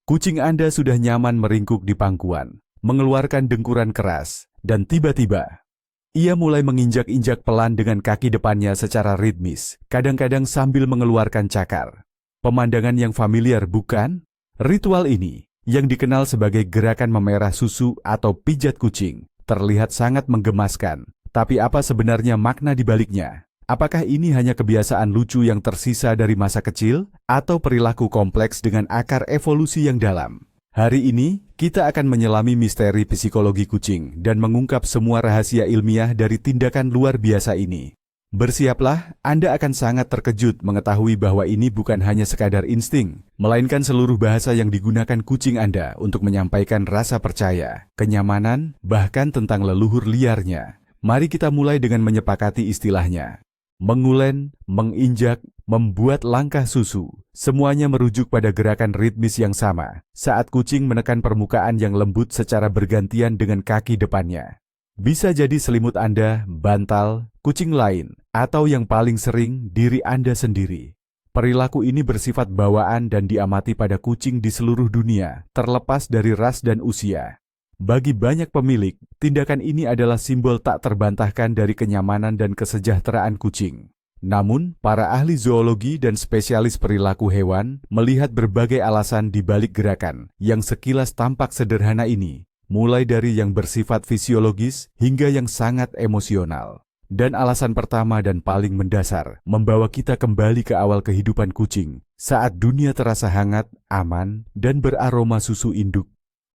Kucing Anda sudah nyaman meringkuk di pangkuan, mengeluarkan dengkuran keras, dan tiba-tiba ia mulai menginjak-injak pelan dengan kaki depannya secara ritmis, kadang-kadang sambil mengeluarkan cakar. Pemandangan yang familiar, bukan? Ritual ini, yang dikenal sebagai gerakan memerah susu atau pijat kucing, terlihat sangat menggemaskan. Tapi apa sebenarnya makna di baliknya? Apakah ini hanya kebiasaan lucu yang tersisa dari masa kecil, atau perilaku kompleks dengan akar evolusi yang dalam? Hari ini, kita akan menyelami misteri psikologi kucing dan mengungkap semua rahasia ilmiah dari tindakan luar biasa ini. Bersiaplah, Anda akan sangat terkejut mengetahui bahwa ini bukan hanya sekadar insting, melainkan seluruh bahasa yang digunakan kucing Anda untuk menyampaikan rasa percaya, kenyamanan, bahkan tentang leluhur liarnya. Mari kita mulai dengan menyepakati istilahnya. Mengulen, menginjak, membuat langkah susu, semuanya merujuk pada gerakan ritmis yang sama saat kucing menekan permukaan yang lembut secara bergantian dengan kaki depannya. Bisa jadi selimut Anda, bantal, kucing lain, atau yang paling sering diri Anda sendiri. Perilaku ini bersifat bawaan dan diamati pada kucing di seluruh dunia, terlepas dari ras dan usia. Bagi banyak pemilik, tindakan ini adalah simbol tak terbantahkan dari kenyamanan dan kesejahteraan kucing. Namun, para ahli zoologi dan spesialis perilaku hewan melihat berbagai alasan di balik gerakan yang sekilas tampak sederhana ini, mulai dari yang bersifat fisiologis hingga yang sangat emosional. Dan alasan pertama dan paling mendasar membawa kita kembali ke awal kehidupan kucing, saat dunia terasa hangat, aman, dan beraroma susu induk.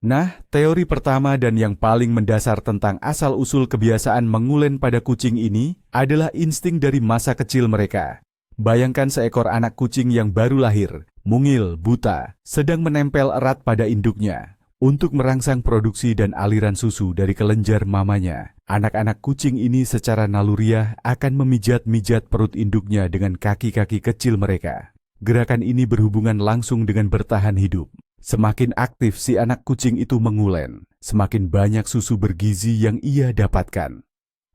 Nah, teori pertama dan yang paling mendasar tentang asal-usul kebiasaan mengulen pada kucing ini adalah insting dari masa kecil mereka. Bayangkan seekor anak kucing yang baru lahir, mungil, buta, sedang menempel erat pada induknya untuk merangsang produksi dan aliran susu dari kelenjar mamanya. Anak-anak kucing ini secara naluriah akan memijat-mijat perut induknya dengan kaki-kaki kecil mereka. Gerakan ini berhubungan langsung dengan bertahan hidup. Semakin aktif si anak kucing itu mengulen, semakin banyak susu bergizi yang ia dapatkan.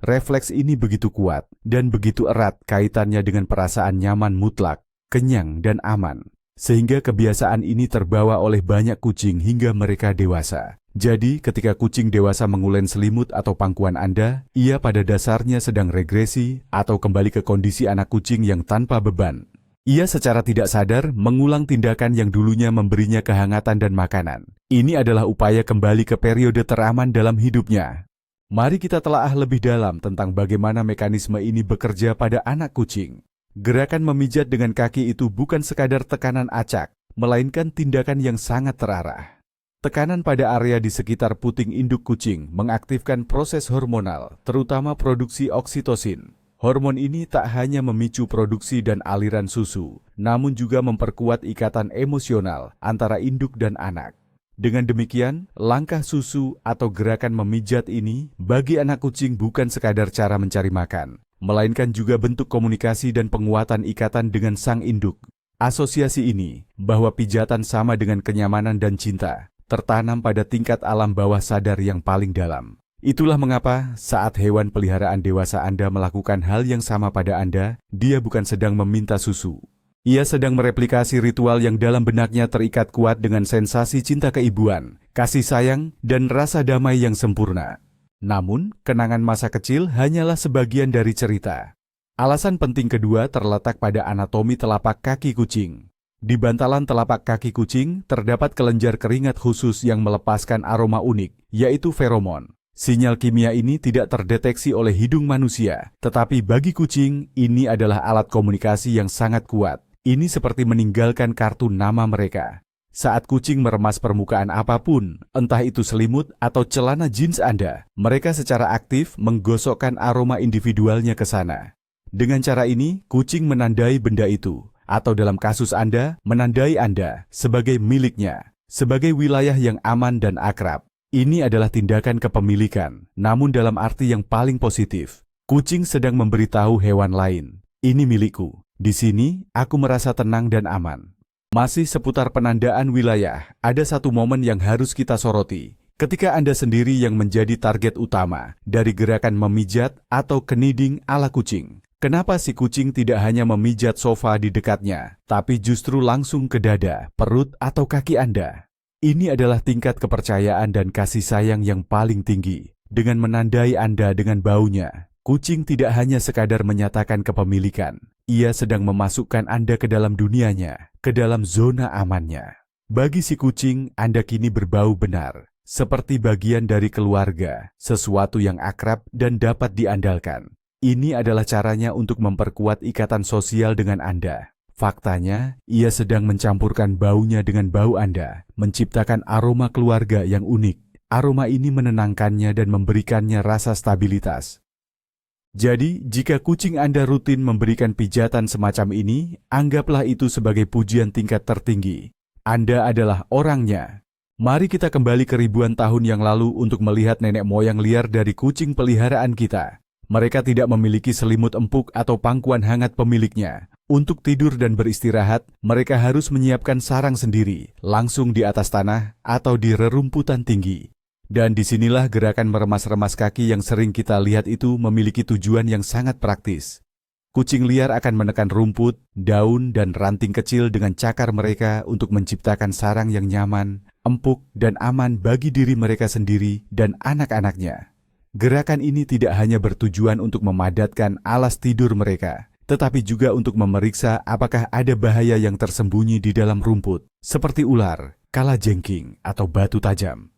Refleks ini begitu kuat dan begitu erat kaitannya dengan perasaan nyaman mutlak, kenyang dan aman, sehingga kebiasaan ini terbawa oleh banyak kucing hingga mereka dewasa. Jadi, ketika kucing dewasa mengulen selimut atau pangkuan Anda, ia pada dasarnya sedang regresi atau kembali ke kondisi anak kucing yang tanpa beban. Ia secara tidak sadar mengulang tindakan yang dulunya memberinya kehangatan dan makanan. Ini adalah upaya kembali ke periode teraman dalam hidupnya. Mari kita telaah lebih dalam tentang bagaimana mekanisme ini bekerja pada anak kucing. Gerakan memijat dengan kaki itu bukan sekadar tekanan acak, melainkan tindakan yang sangat terarah. Tekanan pada area di sekitar puting induk kucing mengaktifkan proses hormonal, terutama produksi oksitosin. Hormon ini tak hanya memicu produksi dan aliran susu, namun juga memperkuat ikatan emosional antara induk dan anak. Dengan demikian, langkah susu atau gerakan memijat ini bagi anak kucing bukan sekadar cara mencari makan, melainkan juga bentuk komunikasi dan penguatan ikatan dengan sang induk. Asosiasi ini, bahwa pijatan sama dengan kenyamanan dan cinta, tertanam pada tingkat alam bawah sadar yang paling dalam. Itulah mengapa saat hewan peliharaan dewasa Anda melakukan hal yang sama pada Anda, dia bukan sedang meminta susu. Ia sedang mereplikasi ritual yang dalam benaknya terikat kuat dengan sensasi cinta keibuan, kasih sayang, dan rasa damai yang sempurna. Namun, kenangan masa kecil hanyalah sebagian dari cerita. Alasan penting kedua terletak pada anatomi telapak kaki kucing. Di bantalan telapak kaki kucing terdapat kelenjar keringat khusus yang melepaskan aroma unik, yaitu feromon. Sinyal kimia ini tidak terdeteksi oleh hidung manusia, tetapi bagi kucing, ini adalah alat komunikasi yang sangat kuat. Ini seperti meninggalkan kartu nama mereka. Saat kucing meremas permukaan apapun, entah itu selimut atau celana jeans Anda, mereka secara aktif menggosokkan aroma individualnya ke sana. Dengan cara ini, kucing menandai benda itu, atau dalam kasus Anda, menandai Anda sebagai miliknya, sebagai wilayah yang aman dan akrab. Ini adalah tindakan kepemilikan, namun dalam arti yang paling positif. Kucing sedang memberitahu hewan lain, ini milikku. Di sini, aku merasa tenang dan aman. Masih seputar penandaan wilayah, ada satu momen yang harus kita soroti. Ketika Anda sendiri yang menjadi target utama dari gerakan memijat atau kneading ala kucing. Kenapa si kucing tidak hanya memijat sofa di dekatnya, tapi justru langsung ke dada, perut, atau kaki Anda? Ini adalah tingkat kepercayaan dan kasih sayang yang paling tinggi. Dengan menandai Anda dengan baunya, kucing tidak hanya sekadar menyatakan kepemilikan. Ia sedang memasukkan Anda ke dalam dunianya, ke dalam zona amannya. Bagi si kucing, Anda kini berbau benar, seperti bagian dari keluarga, sesuatu yang akrab dan dapat diandalkan. Ini adalah caranya untuk memperkuat ikatan sosial dengan Anda. Faktanya, ia sedang mencampurkan baunya dengan bau Anda, menciptakan aroma keluarga yang unik. Aroma ini menenangkannya dan memberikannya rasa stabilitas. Jadi, jika kucing Anda rutin memberikan pijatan semacam ini, anggaplah itu sebagai pujian tingkat tertinggi. Anda adalah orangnya. Mari kita kembali ke ribuan tahun yang lalu untuk melihat nenek moyang liar dari kucing peliharaan kita. Mereka tidak memiliki selimut empuk atau pangkuan hangat pemiliknya. Untuk tidur dan beristirahat, mereka harus menyiapkan sarang sendiri, langsung di atas tanah atau di rerumputan tinggi. Dan disinilah gerakan meremas-remas kaki yang sering kita lihat itu memiliki tujuan yang sangat praktis. Kucing liar akan menekan rumput, daun, dan ranting kecil dengan cakar mereka untuk menciptakan sarang yang nyaman, empuk, dan aman bagi diri mereka sendiri dan anak-anaknya. Gerakan ini tidak hanya bertujuan untuk memadatkan alas tidur mereka, tetapi juga untuk memeriksa apakah ada bahaya yang tersembunyi di dalam rumput, seperti ular, kalajengking, atau batu tajam.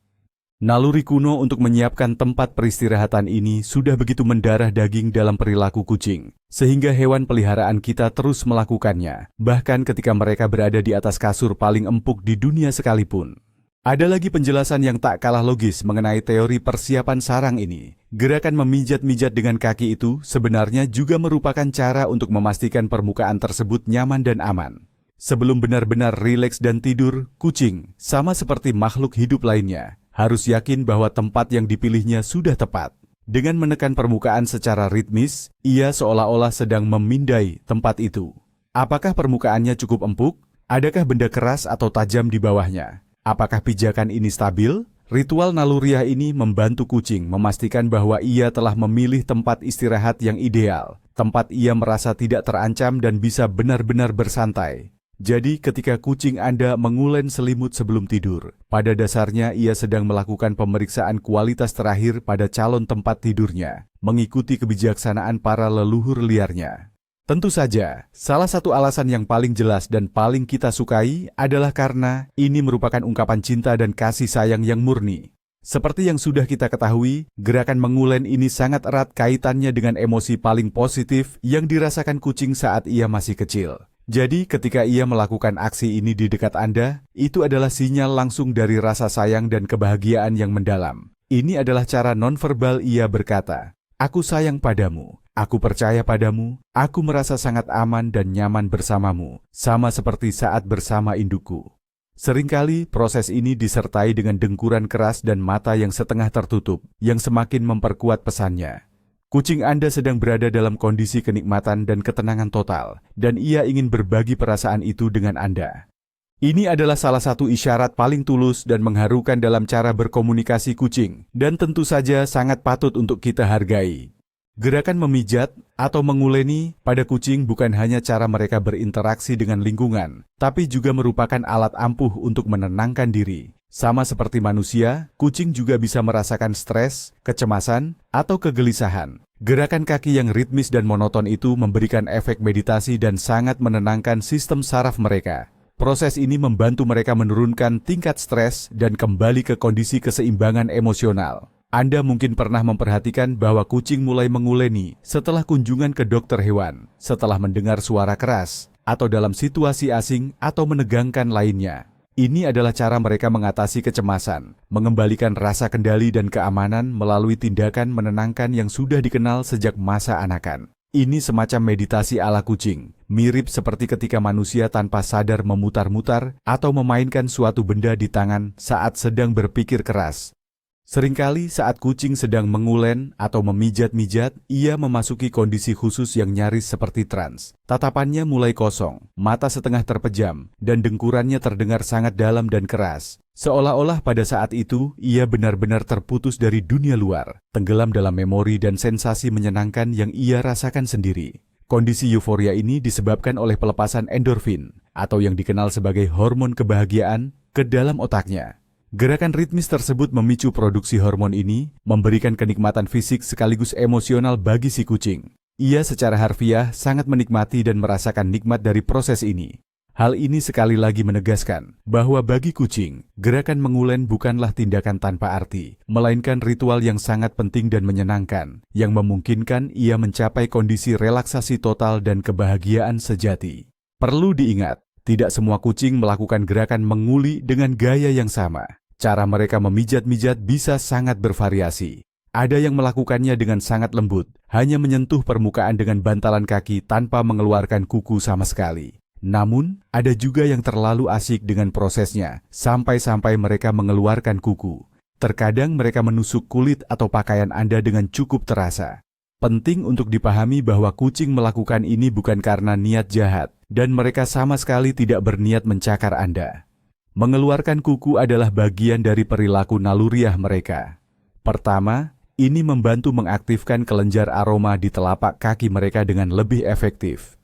Naluri kuno untuk menyiapkan tempat peristirahatan ini sudah begitu mendarah daging dalam perilaku kucing, sehingga hewan peliharaan kita terus melakukannya, bahkan ketika mereka berada di atas kasur paling empuk di dunia sekalipun. Ada lagi penjelasan yang tak kalah logis mengenai teori persiapan sarang ini. Gerakan memijat-mijat dengan kaki itu sebenarnya juga merupakan cara untuk memastikan permukaan tersebut nyaman dan aman. Sebelum benar-benar rileks dan tidur, kucing, sama seperti makhluk hidup lainnya, harus yakin bahwa tempat yang dipilihnya sudah tepat. Dengan menekan permukaan secara ritmis, ia seolah-olah sedang memindai tempat itu. Apakah permukaannya cukup empuk? Adakah benda keras atau tajam di bawahnya? Apakah pijakan ini stabil? Ritual naluriah ini membantu kucing memastikan bahwa ia telah memilih tempat istirahat yang ideal, tempat ia merasa tidak terancam dan bisa benar-benar bersantai. Jadi ketika kucing Anda mengulen selimut sebelum tidur, pada dasarnya ia sedang melakukan pemeriksaan kualitas terakhir pada calon tempat tidurnya, mengikuti kebijaksanaan para leluhur liarnya. Tentu saja, salah satu alasan yang paling jelas dan paling kita sukai adalah karena ini merupakan ungkapan cinta dan kasih sayang yang murni. Seperti yang sudah kita ketahui, gerakan mengulen ini sangat erat kaitannya dengan emosi paling positif yang dirasakan kucing saat ia masih kecil. Jadi ketika ia melakukan aksi ini di dekat Anda, itu adalah sinyal langsung dari rasa sayang dan kebahagiaan yang mendalam. Ini adalah cara nonverbal ia berkata, "Aku sayang padamu. Aku percaya padamu, aku merasa sangat aman dan nyaman bersamamu, sama seperti saat bersama indukku." Seringkali proses ini disertai dengan dengkuran keras dan mata yang setengah tertutup, yang semakin memperkuat pesannya. Kucing Anda sedang berada dalam kondisi kenikmatan dan ketenangan total, dan ia ingin berbagi perasaan itu dengan Anda. Ini adalah salah satu isyarat paling tulus dan mengharukan dalam cara berkomunikasi kucing, dan tentu saja sangat patut untuk kita hargai. Gerakan memijat atau menguleni pada kucing bukan hanya cara mereka berinteraksi dengan lingkungan, tapi juga merupakan alat ampuh untuk menenangkan diri. Sama seperti manusia, kucing juga bisa merasakan stres, kecemasan, atau kegelisahan. Gerakan kaki yang ritmis dan monoton itu memberikan efek meditasi dan sangat menenangkan sistem saraf mereka. Proses ini membantu mereka menurunkan tingkat stres dan kembali ke kondisi keseimbangan emosional. Anda mungkin pernah memperhatikan bahwa kucing mulai menguleni setelah kunjungan ke dokter hewan, setelah mendengar suara keras, atau dalam situasi asing atau menegangkan lainnya. Ini adalah cara mereka mengatasi kecemasan, mengembalikan rasa kendali dan keamanan melalui tindakan menenangkan yang sudah dikenal sejak masa anakan. Ini semacam meditasi ala kucing, mirip seperti ketika manusia tanpa sadar memutar-mutar atau memainkan suatu benda di tangan saat sedang berpikir keras. Seringkali saat kucing sedang mengulen atau memijat-mijat, ia memasuki kondisi khusus yang nyaris seperti trans. Tatapannya mulai kosong, mata setengah terpejam, dan dengkurannya terdengar sangat dalam dan keras. Seolah-olah pada saat itu, ia benar-benar terputus dari dunia luar, tenggelam dalam memori dan sensasi menyenangkan yang ia rasakan sendiri. Kondisi euforia ini disebabkan oleh pelepasan endorfin, atau yang dikenal sebagai hormon kebahagiaan, ke dalam otaknya. Gerakan ritmis tersebut memicu produksi hormon ini, memberikan kenikmatan fisik sekaligus emosional bagi si kucing. Ia secara harfiah sangat menikmati dan merasakan nikmat dari proses ini. Hal ini sekali lagi menegaskan bahwa bagi kucing, gerakan mengulen bukanlah tindakan tanpa arti, melainkan ritual yang sangat penting dan menyenangkan, yang memungkinkan ia mencapai kondisi relaksasi total dan kebahagiaan sejati. Perlu diingat, tidak semua kucing melakukan gerakan menguli dengan gaya yang sama. Cara mereka memijat-mijat bisa sangat bervariasi. Ada yang melakukannya dengan sangat lembut, hanya menyentuh permukaan dengan bantalan kaki tanpa mengeluarkan kuku sama sekali. Namun, ada juga yang terlalu asik dengan prosesnya, sampai-sampai mereka mengeluarkan kuku. Terkadang mereka menusuk kulit atau pakaian Anda dengan cukup terasa. Penting untuk dipahami bahwa kucing melakukan ini bukan karena niat jahat, dan mereka sama sekali tidak berniat mencakar Anda. Mengeluarkan kuku adalah bagian dari perilaku naluriah mereka. Pertama, ini membantu mengaktifkan kelenjar aroma di telapak kaki mereka dengan lebih efektif.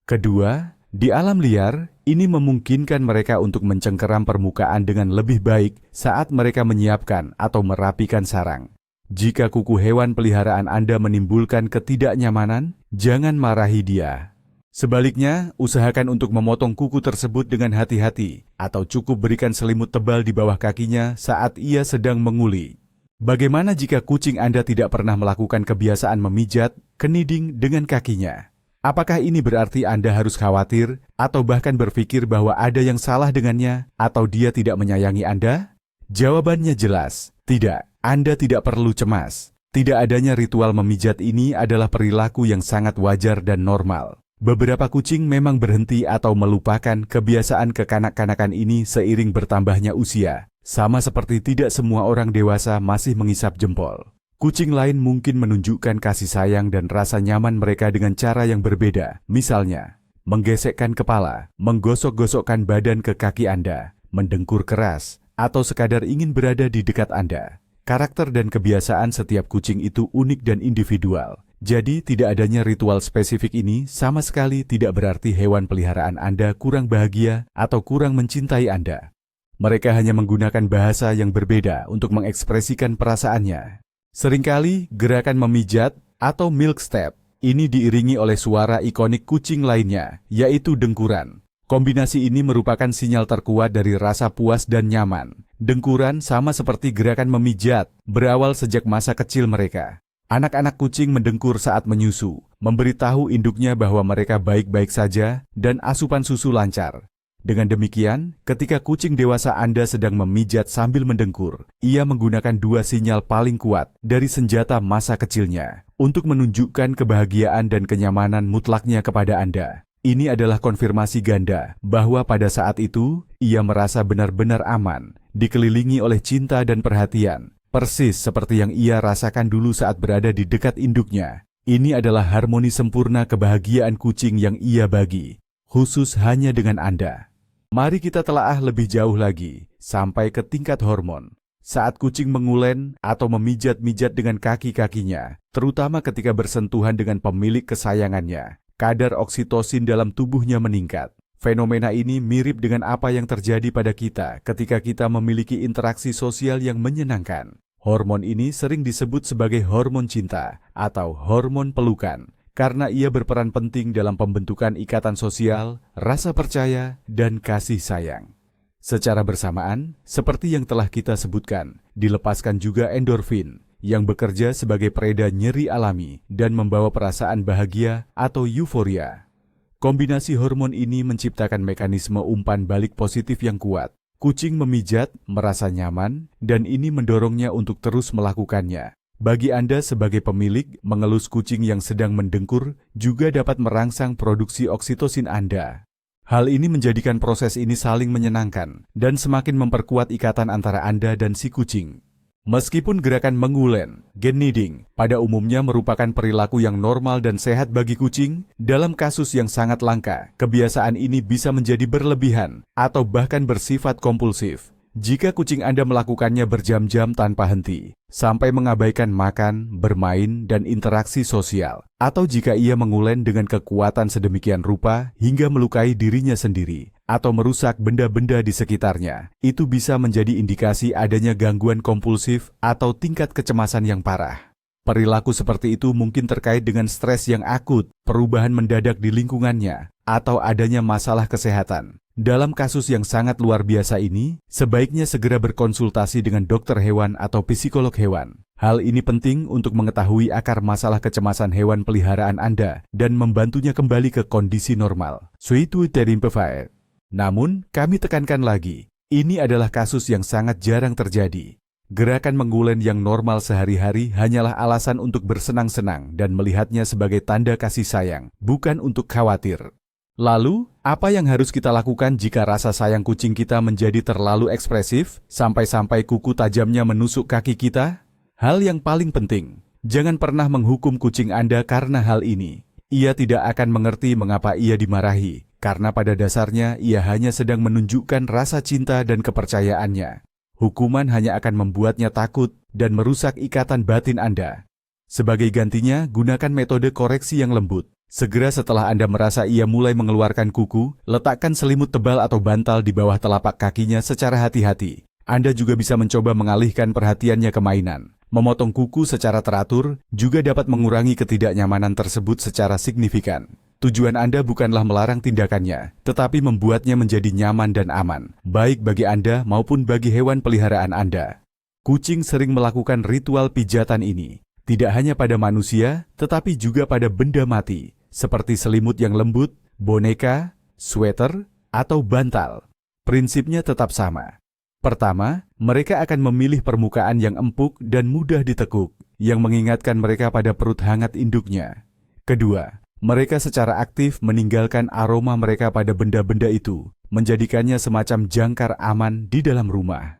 Kedua, di alam liar, ini memungkinkan mereka untuk mencengkeram permukaan dengan lebih baik saat mereka menyiapkan atau merapikan sarang. Jika kuku hewan peliharaan Anda menimbulkan ketidaknyamanan, jangan marahi dia. Sebaliknya, usahakan untuk memotong kuku tersebut dengan hati-hati atau cukup berikan selimut tebal di bawah kakinya saat ia sedang menguli. Bagaimana jika kucing Anda tidak pernah melakukan kebiasaan memijat, kniding dengan kakinya? Apakah ini berarti Anda harus khawatir atau bahkan berpikir bahwa ada yang salah dengannya atau dia tidak menyayangi Anda? Jawabannya jelas, tidak. Anda tidak perlu cemas. Tidak adanya ritual memijat ini adalah perilaku yang sangat wajar dan normal. Beberapa kucing memang berhenti atau melupakan kebiasaan kekanak-kanakan ini seiring bertambahnya usia. Sama seperti tidak semua orang dewasa masih mengisap jempol. Kucing lain mungkin menunjukkan kasih sayang dan rasa nyaman mereka dengan cara yang berbeda. Misalnya, menggesekkan kepala, menggosok-gosokkan badan ke kaki Anda, mendengkur keras, atau sekadar ingin berada di dekat Anda. Karakter dan kebiasaan setiap kucing itu unik dan individual. Jadi, tidak adanya ritual spesifik ini sama sekali tidak berarti hewan peliharaan Anda kurang bahagia atau kurang mencintai Anda. Mereka hanya menggunakan bahasa yang berbeda untuk mengekspresikan perasaannya. Seringkali, gerakan memijat atau milk step ini diiringi oleh suara ikonik kucing lainnya, yaitu dengkuran. Kombinasi ini merupakan sinyal terkuat dari rasa puas dan nyaman. Dengkuran sama seperti gerakan memijat, berawal sejak masa kecil mereka. Anak-anak kucing mendengkur saat menyusu, memberitahu induknya bahwa mereka baik-baik saja dan asupan susu lancar. Dengan demikian, ketika kucing dewasa Anda sedang memijat sambil mendengkur, ia menggunakan dua sinyal paling kuat dari senjata masa kecilnya untuk menunjukkan kebahagiaan dan kenyamanan mutlaknya kepada Anda. Ini adalah konfirmasi ganda bahwa pada saat itu, ia merasa benar-benar aman, dikelilingi oleh cinta dan perhatian, persis seperti yang ia rasakan dulu saat berada di dekat induknya. Ini adalah harmoni sempurna kebahagiaan kucing yang ia bagi, khusus hanya dengan Anda. Mari kita telaah lebih jauh lagi, sampai ke tingkat hormon. Saat kucing mengulen atau memijat-mijat dengan kaki-kakinya, terutama ketika bersentuhan dengan pemilik kesayangannya, kadar oksitosin dalam tubuhnya meningkat. Fenomena ini mirip dengan apa yang terjadi pada kita ketika kita memiliki interaksi sosial yang menyenangkan. Hormon ini sering disebut sebagai hormon cinta atau hormon pelukan, karena ia berperan penting dalam pembentukan ikatan sosial, rasa percaya, dan kasih sayang. Secara bersamaan, seperti yang telah kita sebutkan, dilepaskan juga endorfin, yang bekerja sebagai pereda nyeri alami dan membawa perasaan bahagia atau euforia. Kombinasi hormon ini menciptakan mekanisme umpan balik positif yang kuat. Kucing memijat, merasa nyaman, dan ini mendorongnya untuk terus melakukannya. Bagi Anda sebagai pemilik, mengelus kucing yang sedang mendengkur juga dapat merangsang produksi oksitosin Anda. Hal ini menjadikan proses ini saling menyenangkan dan semakin memperkuat ikatan antara Anda dan si kucing. Meskipun gerakan mengulen, kniding, pada umumnya merupakan perilaku yang normal dan sehat bagi kucing, dalam kasus yang sangat langka, kebiasaan ini bisa menjadi berlebihan atau bahkan bersifat kompulsif. Jika kucing Anda melakukannya berjam-jam tanpa henti, sampai mengabaikan makan, bermain, dan interaksi sosial, atau jika ia mengulen dengan kekuatan sedemikian rupa hingga melukai dirinya sendiri, atau merusak benda-benda di sekitarnya, itu bisa menjadi indikasi adanya gangguan kompulsif atau tingkat kecemasan yang parah. Perilaku seperti itu mungkin terkait dengan stres yang akut, perubahan mendadak di lingkungannya, atau adanya masalah kesehatan. Dalam kasus yang sangat luar biasa ini, sebaiknya segera berkonsultasi dengan dokter hewan atau psikolog hewan. Hal ini penting untuk mengetahui akar masalah kecemasan hewan peliharaan Anda dan membantunya kembali ke kondisi normal. Suatu terimpevait. Namun, kami tekankan lagi, ini adalah kasus yang sangat jarang terjadi. Gerakan mengulen yang normal sehari-hari hanyalah alasan untuk bersenang-senang dan melihatnya sebagai tanda kasih sayang, bukan untuk khawatir. Lalu, apa yang harus kita lakukan jika rasa sayang kucing kita menjadi terlalu ekspresif, sampai-sampai kuku tajamnya menusuk kaki kita? Hal yang paling penting, jangan pernah menghukum kucing Anda karena hal ini. Ia tidak akan mengerti mengapa ia dimarahi, karena pada dasarnya ia hanya sedang menunjukkan rasa cinta dan kepercayaannya. Hukuman hanya akan membuatnya takut dan merusak ikatan batin Anda. Sebagai gantinya, gunakan metode koreksi yang lembut. Segera setelah Anda merasa ia mulai mengeluarkan kuku, letakkan selimut tebal atau bantal di bawah telapak kakinya secara hati-hati. Anda juga bisa mencoba mengalihkan perhatiannya ke mainan. Memotong kuku secara teratur juga dapat mengurangi ketidaknyamanan tersebut secara signifikan. Tujuan Anda bukanlah melarang tindakannya, tetapi membuatnya menjadi nyaman dan aman, baik bagi Anda maupun bagi hewan peliharaan Anda. Kucing sering melakukan ritual pijatan ini, tidak hanya pada manusia, tetapi juga pada benda mati, seperti selimut yang lembut, boneka, sweater, atau bantal. Prinsipnya tetap sama. Pertama, mereka akan memilih permukaan yang empuk dan mudah ditekuk, yang mengingatkan mereka pada perut hangat induknya. Kedua, mereka secara aktif meninggalkan aroma mereka pada benda-benda itu, menjadikannya semacam jangkar aman di dalam rumah.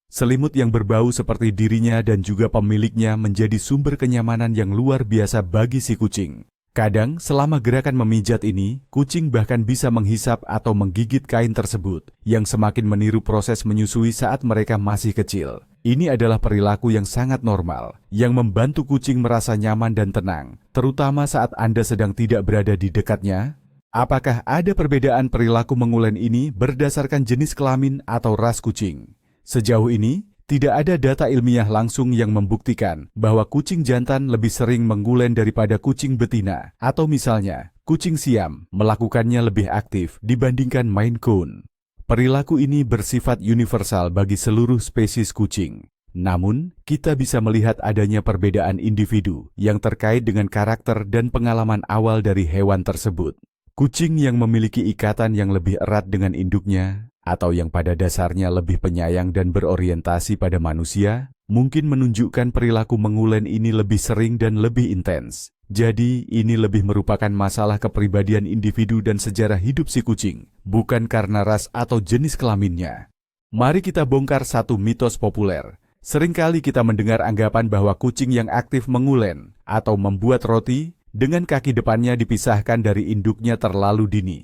Selimut yang berbau seperti dirinya dan juga pemiliknya menjadi sumber kenyamanan yang luar biasa bagi si kucing. Kadang, selama gerakan memijat ini, kucing bahkan bisa menghisap atau menggigit kain tersebut, yang semakin meniru proses menyusui saat mereka masih kecil. Ini adalah perilaku yang sangat normal, yang membantu kucing merasa nyaman dan tenang, terutama saat Anda sedang tidak berada di dekatnya. Apakah ada perbedaan perilaku mengulen ini berdasarkan jenis kelamin atau ras kucing? Sejauh ini, tidak ada data ilmiah langsung yang membuktikan bahwa kucing jantan lebih sering mengulen daripada kucing betina, atau misalnya, kucing Siam melakukannya lebih aktif dibandingkan Maine Coon. Perilaku ini bersifat universal bagi seluruh spesies kucing. Namun, kita bisa melihat adanya perbedaan individu yang terkait dengan karakter dan pengalaman awal dari hewan tersebut. Kucing yang memiliki ikatan yang lebih erat dengan induknya, atau yang pada dasarnya lebih penyayang dan berorientasi pada manusia, mungkin menunjukkan perilaku mengulen ini lebih sering dan lebih intens. Jadi, ini lebih merupakan masalah kepribadian individu dan sejarah hidup si kucing, bukan karena ras atau jenis kelaminnya. Mari kita bongkar satu mitos populer. Seringkali kita mendengar anggapan bahwa kucing yang aktif mengulen atau membuat roti dengan kaki depannya dipisahkan dari induknya terlalu dini.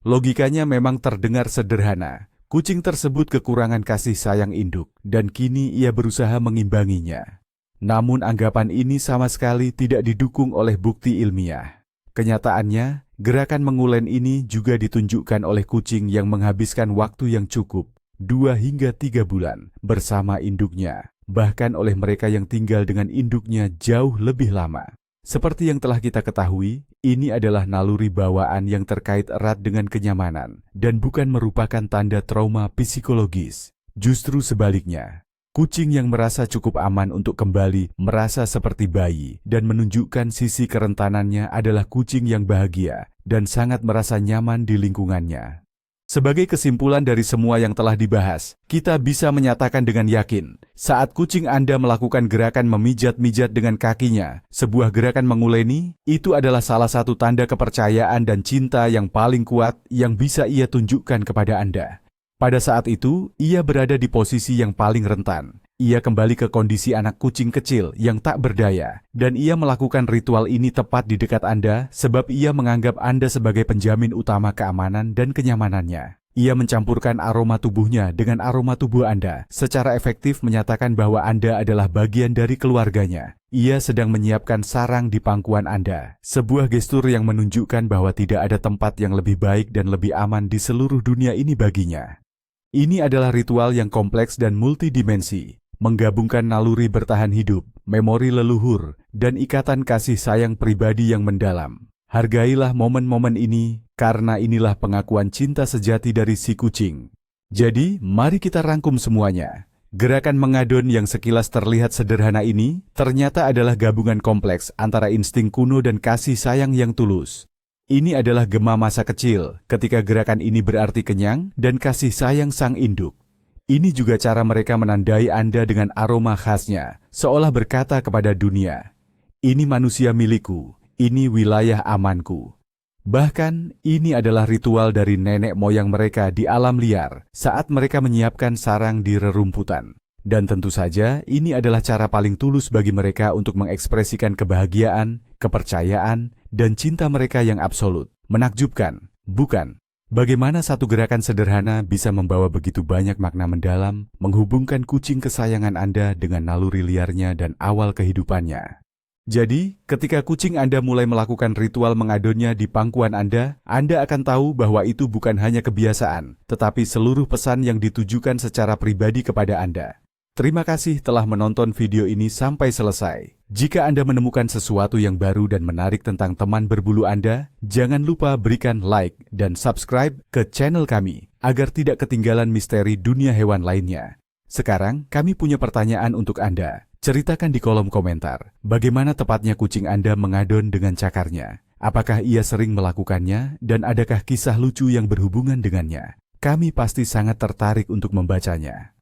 Logikanya memang terdengar sederhana. Kucing tersebut kekurangan kasih sayang induk, dan kini ia berusaha mengimbanginya. Namun anggapan ini sama sekali tidak didukung oleh bukti ilmiah. Kenyataannya, gerakan mengulen ini juga ditunjukkan oleh kucing yang menghabiskan waktu yang cukup, 2 hingga 3 bulan, bersama induknya. Bahkan oleh mereka yang tinggal dengan induknya jauh lebih lama. Seperti yang telah kita ketahui, ini adalah naluri bawaan yang terkait erat dengan kenyamanan dan bukan merupakan tanda trauma psikologis. Justru sebaliknya, kucing yang merasa cukup aman untuk kembali merasa seperti bayi dan menunjukkan sisi kerentanannya adalah kucing yang bahagia dan sangat merasa nyaman di lingkungannya. Sebagai kesimpulan dari semua yang telah dibahas, kita bisa menyatakan dengan yakin, saat kucing Anda melakukan gerakan memijat-mijat dengan kakinya, sebuah gerakan menguleni, itu adalah salah satu tanda kepercayaan dan cinta yang paling kuat yang bisa ia tunjukkan kepada Anda. Pada saat itu, ia berada di posisi yang paling rentan. Ia kembali ke kondisi anak kucing kecil yang tak berdaya, dan ia melakukan ritual ini tepat di dekat Anda sebab ia menganggap Anda sebagai penjamin utama keamanan dan kenyamanannya. Ia mencampurkan aroma tubuhnya dengan aroma tubuh Anda, secara efektif menyatakan bahwa Anda adalah bagian dari keluarganya. Ia sedang menyiapkan sarang di pangkuan Anda, sebuah gestur yang menunjukkan bahwa tidak ada tempat yang lebih baik dan lebih aman di seluruh dunia ini baginya. Ini adalah ritual yang kompleks dan multidimensi, menggabungkan naluri bertahan hidup, memori leluhur, dan ikatan kasih sayang pribadi yang mendalam. Hargailah momen-momen ini, karena inilah pengakuan cinta sejati dari si kucing. Jadi, mari kita rangkum semuanya. Gerakan mengadon yang sekilas terlihat sederhana ini, ternyata adalah gabungan kompleks antara insting kuno dan kasih sayang yang tulus. Ini adalah gema masa kecil, ketika gerakan ini berarti kenyang dan kasih sayang sang induk. Ini juga cara mereka menandai Anda dengan aroma khasnya, seolah berkata kepada dunia, "Ini manusia milikku. Ini wilayah amanku." Bahkan, ini adalah ritual dari nenek moyang mereka di alam liar saat mereka menyiapkan sarang di rerumputan. Dan tentu saja, ini adalah cara paling tulus bagi mereka untuk mengekspresikan kebahagiaan, kepercayaan, dan cinta mereka yang absolut. Menakjubkan, bukan? Bagaimana satu gerakan sederhana bisa membawa begitu banyak makna mendalam, menghubungkan kucing kesayangan Anda dengan naluri liarnya dan awal kehidupannya. Jadi, ketika kucing Anda mulai melakukan ritual mengadonnya di pangkuan Anda akan tahu bahwa itu bukan hanya kebiasaan, tetapi seluruh pesan yang ditujukan secara pribadi kepada Anda. Terima kasih telah menonton video ini sampai selesai. Jika Anda menemukan sesuatu yang baru dan menarik tentang teman berbulu Anda, jangan lupa berikan like dan subscribe ke channel kami, agar tidak ketinggalan misteri dunia hewan lainnya. Sekarang, kami punya pertanyaan untuk Anda. Ceritakan di kolom komentar, bagaimana tepatnya kucing Anda mengadon dengan cakarnya? Apakah ia sering melakukannya dan adakah kisah lucu yang berhubungan dengannya? Kami pasti sangat tertarik untuk membacanya.